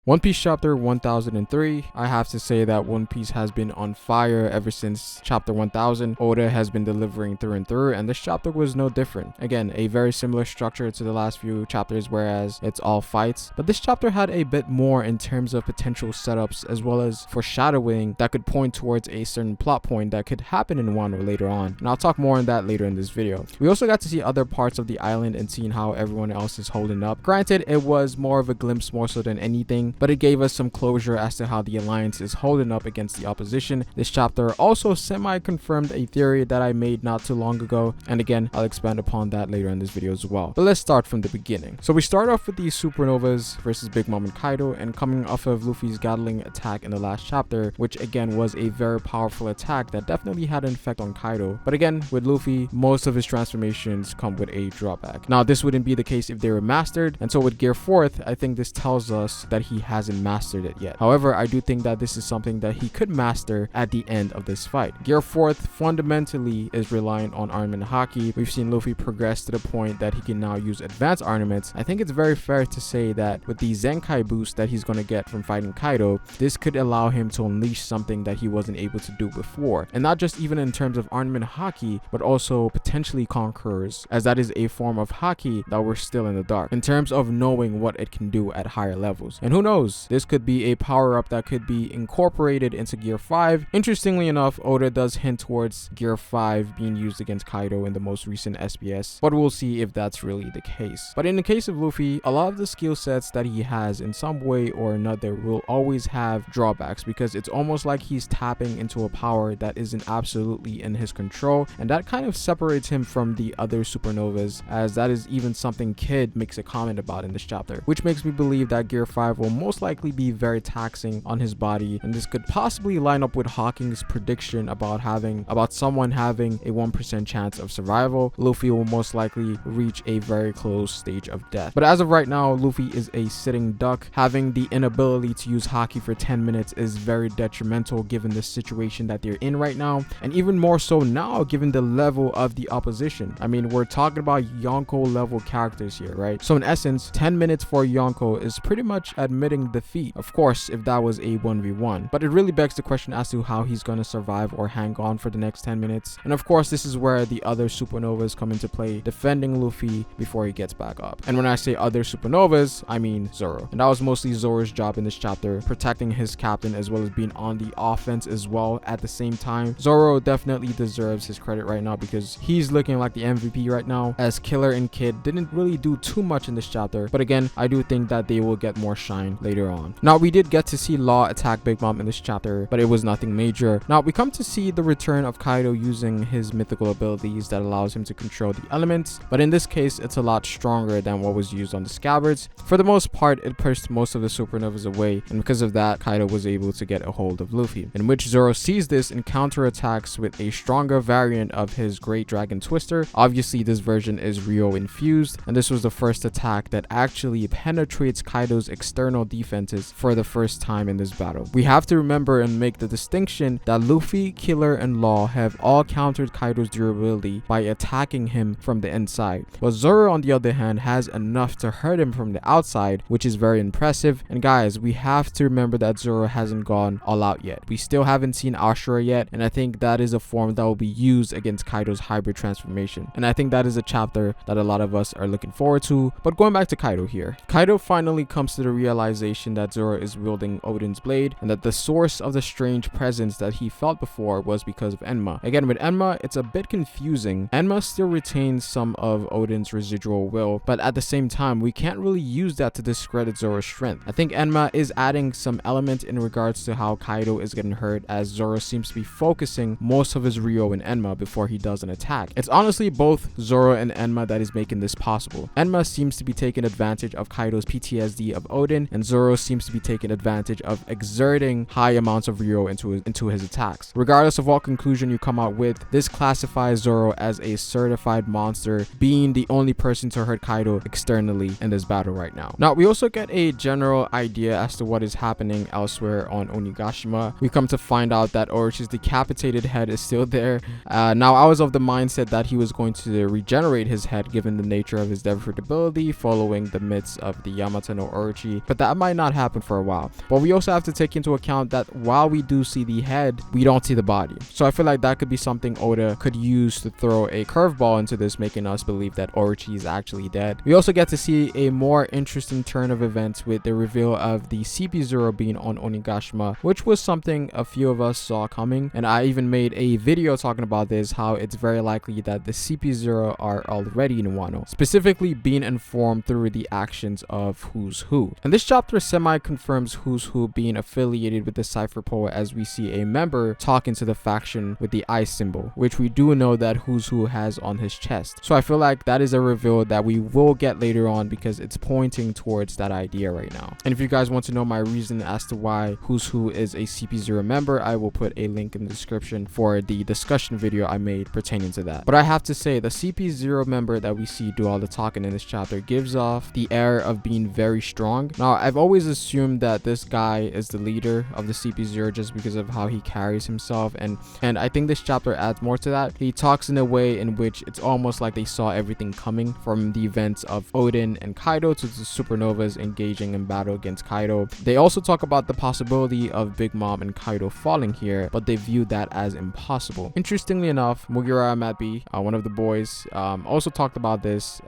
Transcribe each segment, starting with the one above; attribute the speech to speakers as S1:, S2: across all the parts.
S1: One Piece chapter 1003. I have to say that One Piece has been on fire ever since chapter 1000. Oda has been delivering through and through, and this chapter was no different. Again, a very similar structure to the last few chapters, whereas it's all fights, but this chapter had a bit more in terms of potential setups as well as foreshadowing that could point towards a certain plot point that could happen in Wano later on, and I'll talk more on that later in this video. We also got to see other parts of the island and seeing how everyone else is holding up. Granted, it was more of a glimpse more so than anything, but it gave us some closure as to how the alliance is holding up against the opposition. This chapter also semi-confirmed a theory that I made not too long ago, and again, I'll expand upon that later in this video as well. But let's start from the beginning. So we start off with the supernovas versus Big Mom and Kaido, and coming off of Luffy's Gatling attack in the last chapter, which again was a very powerful attack that definitely had an effect on Kaido. But again, with Luffy, most of his transformations come with a drawback. Now, this wouldn't be the case if they were mastered, and so with Gear 4th, I think this tells us that he hasn't mastered it yet. However, I do think that this is something that he could master at the end of this fight. Gear 4th fundamentally is reliant on armament haki. We've seen Luffy progress to the point that he can now use advanced armaments. I think it's very fair to say that with the Zenkai boost that he's going to get from fighting Kaido, this could allow him to unleash something that he wasn't able to do before. And not just even in terms of armament haki, but also potentially conquerors, as that is a form of haki that we're still in the dark in terms of knowing what it can do at higher levels. And who knows, this could be a power-up that could be incorporated into Gear 5. Interestingly enough, Oda does hint towards Gear 5 being used against Kaido in the most recent SBS, but we'll see if that's really the case. But in the case of Luffy, a lot of the skill sets that he has in some way or another will always have drawbacks, because it's almost like he's tapping into a power that isn't absolutely in his control, and that kind of separates him from the other supernovas, as that is even something Kid makes a comment about in this chapter, which makes me believe that Gear 5 will most likely be very taxing on his body, and this could possibly line up with Hawking's prediction about someone having a 1% chance of survival. Luffy will most likely reach a very close stage of death. But as of right now, Luffy is a sitting duck. Having the inability to use haki for 10 minutes is very detrimental given the situation that they're in right now, and even more so now given the level of the opposition. I mean, we're talking about Yonko level characters here, right? So in essence, 10 minutes for Yonko is pretty much admitting defeat, of course, if that was a 1v1. But it really begs the question as to how he's going to survive or hang on for the next 10 minutes. And of course, this is where the other supernovas come into play, defending Luffy before he gets back up. And when I say other supernovas, I mean Zoro. And that was mostly Zoro's job in this chapter, protecting his captain as well as being on the offense as well at the same time. Zoro definitely deserves his credit right now because he's looking like the MVP right now, as Killer and Kid didn't really do too much in this chapter. But again, I do think that they will get more shine later on. Now, we did get to see Law attack Big Mom in this chapter, but it was nothing major. Now, we come to see the return of Kaido using his mythical abilities that allows him to control the elements, but in this case, it's a lot stronger than what was used on the Scabbards. For the most part, it pushed most of the supernovas away, and because of that, Kaido was able to get a hold of Luffy, in which Zoro sees this and counterattacks with a stronger variant of his Great Dragon Twister. Obviously, this version is Ryo infused, and this was the first attack that actually penetrates Kaido's external defenses for the first time in this battle. We have to remember and make the distinction that Luffy, Killer, and Law have all countered Kaido's durability by attacking him from the inside, but Zoro on the other hand has enough to hurt him from the outside, which is very impressive. And guys, we have to remember that Zoro hasn't gone all out yet. We still haven't seen Ashura yet, and I think that is a form that will be used against Kaido's hybrid transformation, and I think that is a chapter that a lot of us are looking forward to. But going back to Kaido here, Kaido finally comes to the realization that Zoro is wielding Odin's blade, and that the source of the strange presence that he felt before was because of Enma. Again, with Enma, it's a bit confusing. Enma still retains some of Odin's residual will, but at the same time, we can't really use that to discredit Zoro's strength. I think Enma is adding some element in regards to how Kaido is getting hurt, as Zoro seems to be focusing most of his Ryo in Enma before he does an attack. It's honestly both Zoro and Enma that is making this possible. Enma seems to be taking advantage of Kaido's PTSD of Odin, and Zoro seems to be taking advantage of exerting high amounts of Ryo into his attacks. Regardless of what conclusion you come out with, this classifies Zoro as a certified monster, being the only person to hurt Kaido externally in this battle right now. Now, we also get a general idea as to what is happening elsewhere on Onigashima. We come to find out that Orochi's decapitated head is still there. Now, I was of the mindset that he was going to regenerate his head given the nature of his defortability following the myths of the Yamato no Orochi, but that might not happen for a while. But we also have to take into account that while we do see the head, we don't see the body. So I feel like that could be something Oda could use to throw a curveball into this, making us believe that Orochi is actually dead. We also get to see a more interesting turn of events with the reveal of the CP0 being on Onigashima, which was something a few of us saw coming, and I even made a video talking about this, how it's very likely that the CP0 are already in Wano, specifically being informed through the actions of Who's Who. And this chapter semi-confirms Who's Who being affiliated with the Cypher Poet, as we see a member talking to the faction with the eye symbol, which we do know that Who's Who has on his chest. So I feel like that is a reveal that we will get later on, because it's pointing towards that idea right now. And if you guys want to know my reason as to why Who's Who is a CP0 member, I will put a link in the description for the discussion video I made pertaining to that. But I have to say, the CP0 member that we see do all the talking in this chapter gives off the air of being very strong. Now, I've always assumed that this guy is the leader of the CP0 just because of how he carries himself, and I think this chapter adds more to that. He talks in a way in which it's almost like they saw everything coming, from the events of Odin and Kaido to the supernovas engaging in battle against Kaido. They also talk about the possibility of Big Mom and Kaido falling here, but they view that as impossible. Interestingly enough, Mugiwara Matbi, one of the boys, also talked about this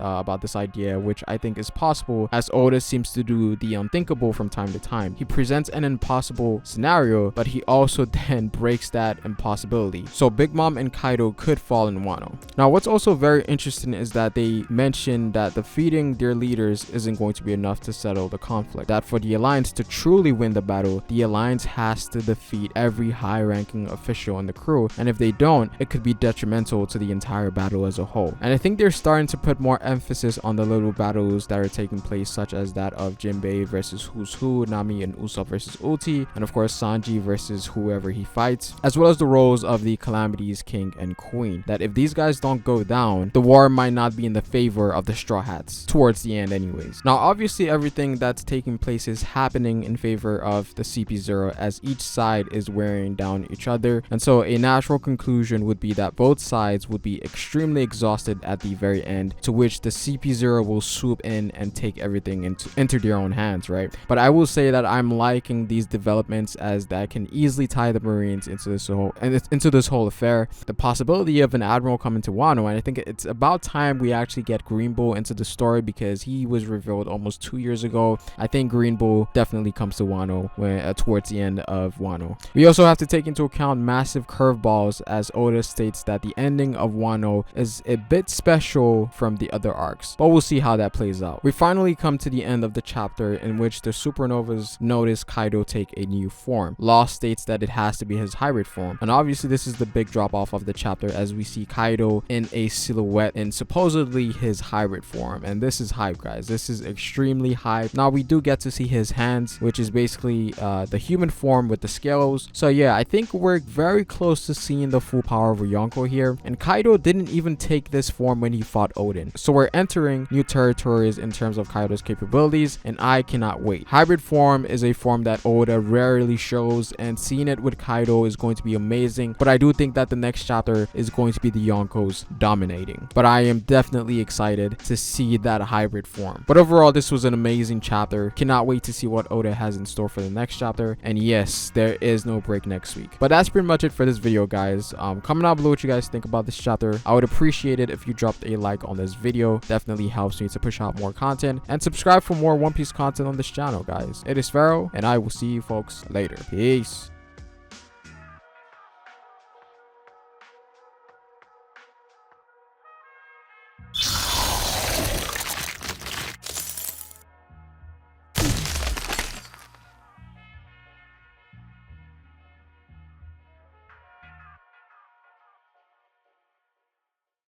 S1: idea, which I think is possible, as Oda seems to do the unthinkable from time to time. He presents an impossible scenario, but he also then breaks that impossibility. So Big Mom and Kaido could fall in Wano. Now, what's also very interesting is that they mentioned that defeating their leaders isn't going to be enough to settle the conflict. That for the Alliance to truly win the battle, the Alliance has to defeat every high-ranking official in the crew, and if they don't, it could be detrimental to the entire battle as a whole. And I think they're starting to put more emphasis on the little battles that are taking place, such as that of Jinbei versus Who's Who, Nami and Usopp versus Uchi, and of course Sanji versus whoever he fights, as well as the roles of the Calamities King and Queen. That if these guys don't go down, the war might not be in the favor of the Straw Hats towards the end anyways. Now, obviously everything that's taking place is happening in favor of the CP0, as each side is wearing down each other, and so a natural conclusion would be that both sides would be extremely exhausted at the very end, to which the CP0 will swoop in and take everything into their own hands, right? But I will say that I'm liking these developments, as that can easily tie the Marines into this whole affair. The possibility of an admiral coming to Wano, and I think it's about time we actually get Green Bull into the story, because he was revealed almost 2 years ago. I think Green Bull definitely comes to Wano towards the end of Wano. We also have to take into account massive curveballs, as Oda states that the ending of Wano is a bit special from the other arcs, but we'll see how that plays out. We finally come to the end of the chapter, in which the supernovas notice Kaido take a new form. Law states that it has to be his hybrid form, and obviously this is the big drop off of the chapter, as we see Kaido in a silhouette in supposedly his hybrid form, and this is hype, guys. This is extremely hype. Now, we do get to see his hands, which is basically the human form with the scales. So yeah, I think we're very close to seeing the full power of Yonko here, and Kaido didn't even take this form when he fought Odin, so we're entering new territories in terms of Kaido's capabilities, and I cannot wait. Hybrid form is a form that Oda rarely shows, and seeing it with Kaido is going to be amazing, but I do think that the next chapter is going to be the Yonkos dominating. But I am definitely excited to see that hybrid form. But overall, this was an amazing chapter. Cannot wait to see what Oda has in store for the next chapter, and yes, there is no break next week. But that's pretty much it for this video, guys. Comment down below what you guys think about this chapter. I would appreciate it if you dropped a like on this video. Definitely helps me to push out more content, and subscribe for more One Piece content on this channel, guys. It is Pharaoh, and I will see you folks later. Peace.